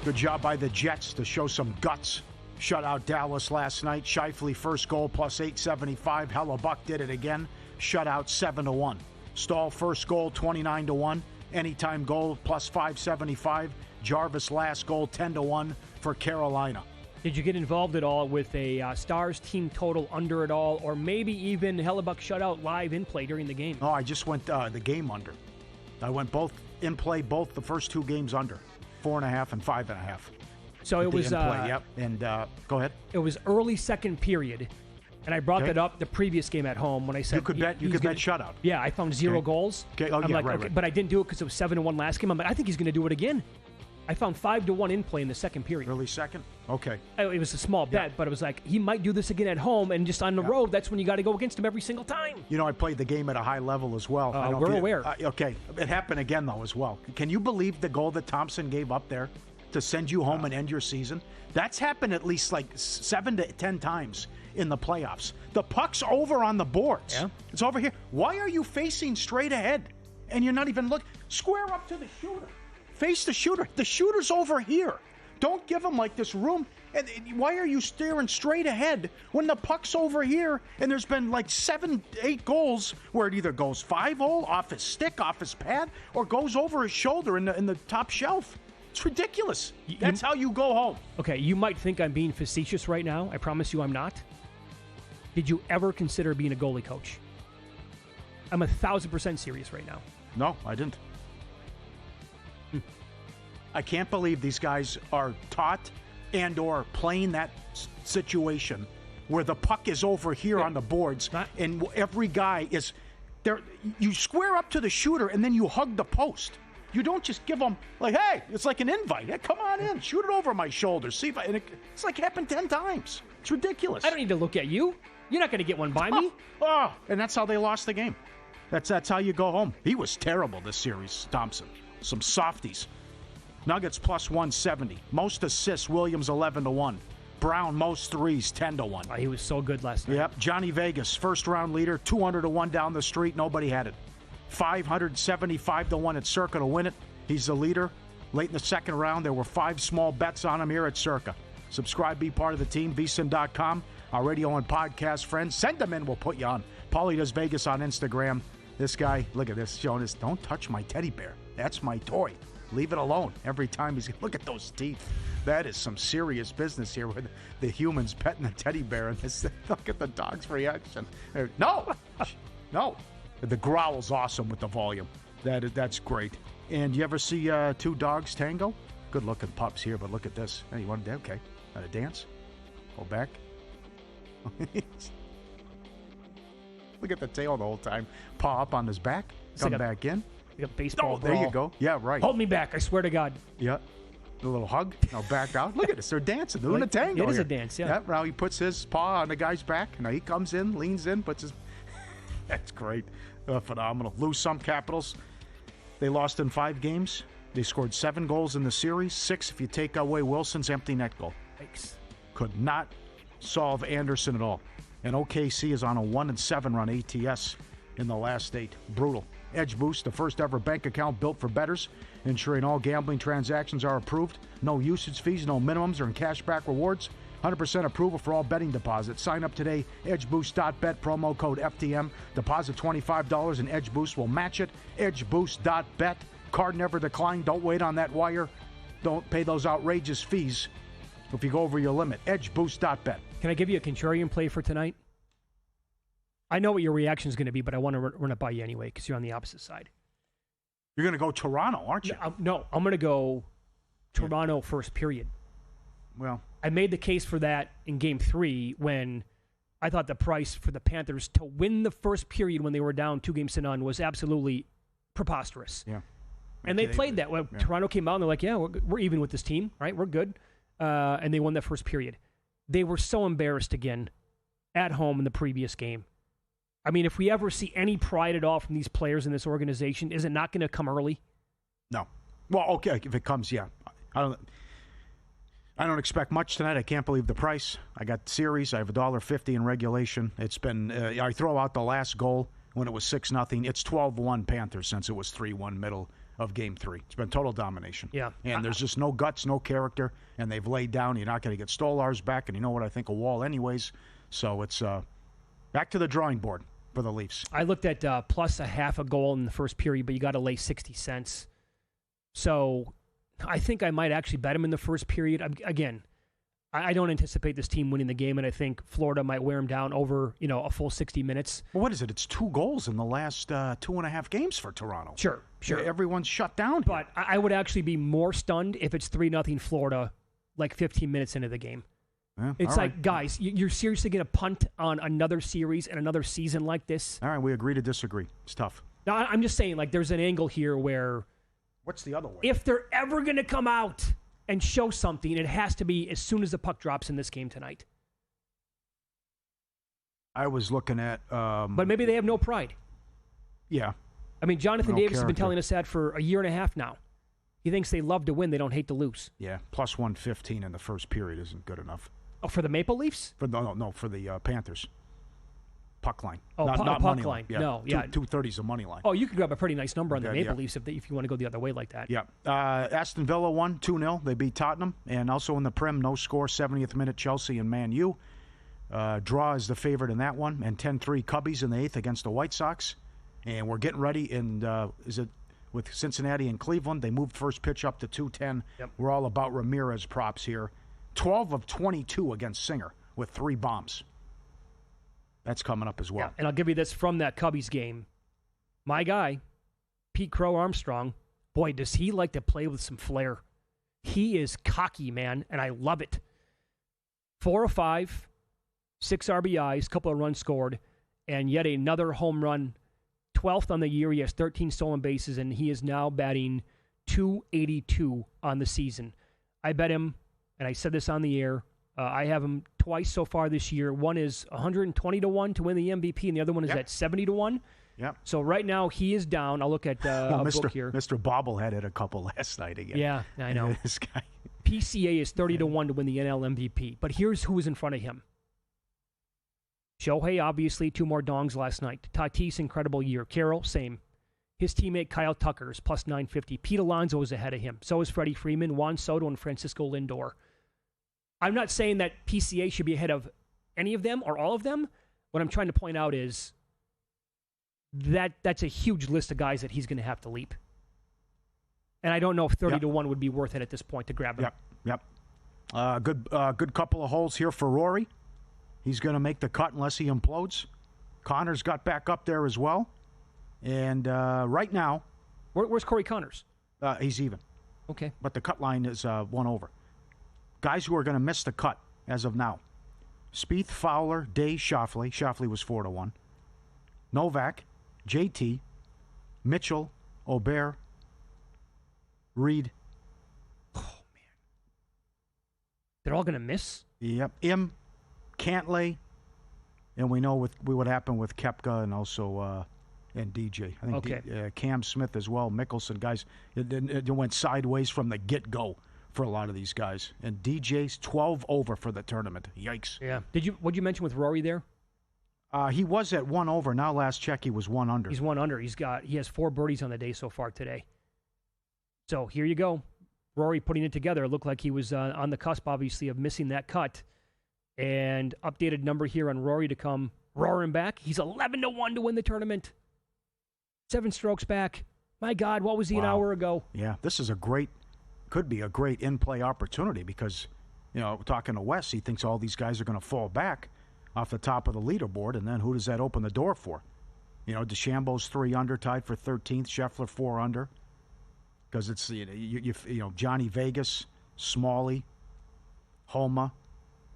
Good job by the Jets to show some guts. Shut out Dallas last night. Scheifele first goal plus 875. Hellebuck did it again. Shut out 7-1. Stahl first goal 29-1. Anytime goal plus 575. Jarvis last goal 10-1 for Carolina. Did you get involved at all with a Stars team total under it all, or maybe even Hellebuck shutout live in play during the game? No, I just went the game under. I went both in play, both the first two games under, 4.5 and 5.5. So it was in play, yep. And go ahead. It was early second period, and I brought that up the previous game at home when I said you could bet shutout. Yeah, I found 0 goals. Okay. Oh, I'm yeah, like, right, okay, right. But I didn't do it because it was 7-1 last game. I'm like, I think he's going to do it again. I found 5-1 in play in the second period. Early second? Okay. It was a small bet, but it was like, he might do this again at home, and just on the road, that's when you got to go against him every single time. You know, I played the game at a high level as well. We're aware. Okay. It happened again, though, as well. Can you believe the goal that Thompson gave up there to send you home and end your season? That's happened at least like 7 to 10 times in the playoffs. The puck's over on the boards. Yeah. It's over here. Why are you facing straight ahead? And you're not even looking. Square up to the shooter. Face the shooter. The shooter's over here. Don't give him like this room. And why are you staring straight ahead when the puck's over here? And there's been like 7, 8 goals where it either goes 5-hole, off his stick, off his pad, or goes over his shoulder in the top shelf. It's ridiculous. That's how you go home. Okay, you might think I'm being facetious right now. I promise you I'm not. Did you ever consider being a goalie coach? I'm 1,000% serious right now. No, I didn't. I can't believe these guys are taught and or playing that situation where the puck is over here on the boards and every guy is there. You square up to the shooter and then you hug the post. You don't just give them like, hey, it's like an invite. Hey, come on in, shoot it over my shoulder. See if it's like happened 10 times. It's ridiculous. I don't need to look at you. You're not going to get one by me. And that's how they lost the game. That's how you go home. He was terrible this series, Thompson. Some softies. Nuggets plus 170. Most assists, Williams 11-1. Brown, most threes, 10-1. Oh, he was so good last night. Yep. Johnny Vegas, first round leader, 200-1 down the street. Nobody had it. 575-1 at Circa to win it. He's the leader. Late in the second round, there were 5 small bets on him here at Circa. Subscribe, be part of the team, VSiN.com. Our radio and podcast friends. Send them in, we'll put you on. Paulie Does Vegas on Instagram. This guy, look at this, showing us, don't touch my teddy bear. That's my toy. Leave it alone. Every time he's, look at those teeth. That is some serious business here with the humans petting the teddy bear. And this, look at the dog's reaction. No, no. The growl's awesome with the volume. That's great. And you ever see 2 dogs tango? Good looking pups here, but look at this. Hey, you want to dance? Okay. Want to dance? Go back. Look at the tail the whole time. Paw up on his back. Come back in. Like a baseball there you go. Yeah, right. Hold me back, I swear to God. Yeah. A little hug. Now back out. Look at this. They're dancing. They're doing a tango. It is here. a dance, yeah. Yeah. Now he puts his paw on the guy's back. Now he comes in, leans in, puts his... That's great. Phenomenal. Lose some Capitals. They lost in 5 games. They scored 7 goals in the series. 6 if you take away Wilson's empty net goal. Yikes. Could not solve Anderson at all. And OKC is on a 1-7 run ATS in the last 8. Brutal. Edge Boost, the first ever bank account built for bettors, ensuring all gambling transactions are approved. No usage fees, no minimums, or cashback rewards. 100% approval for all betting deposits. Sign up today, edgeboost.bet, promo code FTM. Deposit $25 and Edge Boost will match it. Edgeboost.bet. Card never decline. Don't wait on that wire. Don't pay those outrageous fees if you go over your limit. Edgeboost.bet. Can I give you a contrarian play for tonight? I know what your reaction is going to be, but I want to run it by you anyway because you're on the opposite side. You're going to go Toronto, aren't you? No, I'm going to go Toronto first period. Well, I made the case for that in Game 3 when I thought the price for the Panthers to win the first period when they were down 2-0 was absolutely preposterous. Yeah. And they played that. When Toronto came out and they're like, yeah, we're even with this team, right? We're good. And they won that first period. They were so embarrassed again at home in the previous game. I mean, if we ever see any pride at all from these players in this organization, is it not going to come early? No. Well, okay, if it comes, yeah. I I don't expect much tonight. I can't believe the price. I got series. I have $1.50 in regulation. It's been, I throw out the last goal when it was 6-0. It's 12-1 Panthers since it was 3-1 middle of Game 3. It's been total domination. Yeah. And there's just no guts, no character, and they've laid down. You're not going to get Stolarz back, and you know what I think of Wall anyways. So it's back to the drawing board for the Leafs. I looked at plus a half a goal in the first period, but you got to lay 60 cents. So I think I might actually bet him in the first period. Again, I don't anticipate this team winning the game, and I think Florida might wear them down over, a full 60 minutes. Well, what is it? It's 2 goals in the last 2.5 games for Toronto. Sure. Everyone's shut down. But I would actually be more stunned if it's 3-0 Florida, like 15 minutes into the game. Yeah, it's like, right. Guys, you're seriously going to punt on another series and another season like this? All right, we agree to disagree. It's tough. No, I'm just saying, like, there's an angle here where... What's the other way? If they're ever going to come out and show something, it has to be as soon as the puck drops in this game tonight. I was looking at... but maybe they have no pride. Yeah. I mean, Jonathan Davis has been character. telling us that for a year and a half now. He thinks they love to win. They don't hate to lose. Yeah, plus 115 in the first period isn't good enough. Oh, for the Maple Leafs? No, for the Panthers. Puck line. Oh, not puck money line. Yeah. No, yeah. 230's a money line. Oh, you could grab a pretty nice number on the Maple yeah. Leafs if you want to go the other way like that. Yeah. Aston Villa won 2-0. They beat Tottenham. And also in the Prem, no score, 70th minute, Chelsea and Man U. Draw is the favorite in that one. And 10-3 Cubbies in the 8th against the White Sox. And we're getting ready. And with Cincinnati and Cleveland, they moved first pitch up to 210. Yep. We're all about Ramirez props here. 12 of 22 against Singer with 3 bombs. That's coming up as well. Yeah, and I'll give you this from that Cubbies game. My guy, Pete Crow Armstrong, boy, does he like to play with some flair. He is cocky, man, and I love it. 4 of 5, 6 RBIs, couple of runs scored, and yet another home run. 12th on the year. He has 13 stolen bases, and he is now batting .282 on the season. I bet him, and I said this on the air, I have him twice so far this year. One is 120-1 to win the MVP, and the other one is at 70-1. Yep. So right now he is down. I'll look at a book here. Mr. Bobblehead had a couple last night again. Yeah, I know. This guy. PCA is 30-1 to win the NL MVP. But here's who is in front of him. Shohei, obviously, 2 more dongs last night. Tatis, incredible year. Carroll, same. His teammate Kyle Tucker is plus 950. Pete Alonso is ahead of him. So is Freddie Freeman, Juan Soto, and Francisco Lindor. I'm not saying that PCA should be ahead of any of them or all of them. What I'm trying to point out is that's a huge list of guys that he's going to have to leap. And I don't know if 30-1 would be worth it at this point to grab him. Yep. Good couple of holes here for Rory. He's going to make the cut unless he implodes. Connors got back up there as well. And right now... Where's Corey Connors? He's even. Okay. But the cut line is 1 over. Guys who are going to miss the cut as of now. Spieth, Fowler, Day, Schauffele. Schauffele was 4-1. Novak, JT, Mitchell, Aubert, Reed. Oh, man. They're all going to miss? Yep. Cantlay. And we know what happened with Koepka and also and DJ. I think Cam Smith as well. Mickelson, guys. It went sideways from the get-go for a lot of these guys. And DJ's 12 over for the tournament. Yikes. Yeah. What'd you mention with Rory there? He was at 1 over. Now last check he was 1 under. He's 1 under. He has 4 birdies on the day so far today. So here you go. Rory putting it together. It looked like he was on the cusp, obviously, of missing that cut. And updated number here on Rory to come roaring back. He's 11-1 to win the tournament. 7 strokes back. My God, what was he an hour ago? Yeah, this is could be a great in-play opportunity because, talking to Wes, he thinks all these guys are going to fall back off the top of the leaderboard, and then who does that open the door for? DeChambeau's 3 under, tied for 13th. Scheffler 4 under, because it's Johnny Vegas, Smalley, Homa,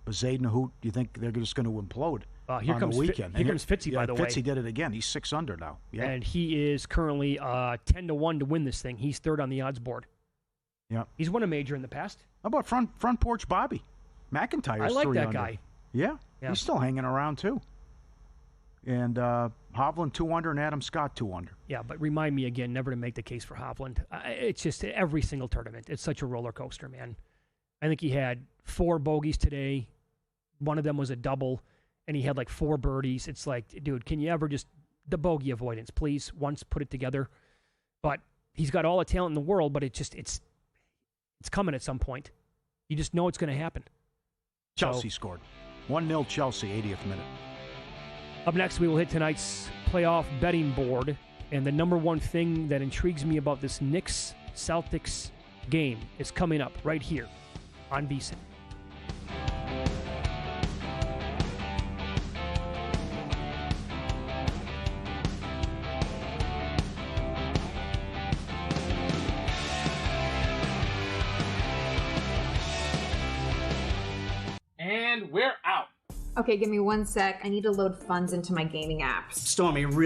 Bezadenhout. You think they're just going to implode here on comes the weekend? Here comes Fitzy, by the way. Fitzy did it again. He's 6 under now. Yeah, and he is currently 10-1 to win this thing. He's 3rd on the odds board. Yeah, he's won a major in the past. How about front porch Bobby McIntyre's I like 3 that under. guy. Yeah, he's still hanging around too. And Hovland 2 under and Adam Scott 2 under. Yeah, but remind me again never to make the case for Hovland. It's just every single tournament. It's such a roller coaster, man. I think he had 4 bogeys today. One of them was a double, and he had like 4 birdies. It's like, dude, can you ever just, the bogey avoidance, please, once put it together. But he's got all the talent in the world, but it's coming at some point. You just know it's going to happen. Chelsea scored. 1-0 Chelsea, 80th minute. Up next, we will hit tonight's playoff betting board. And the number one thing that intrigues me about this Knicks-Celtics game is coming up right here on VSiN. And we're out. Okay, give me 1 sec. I need to load funds into my gaming apps. Stormy, really?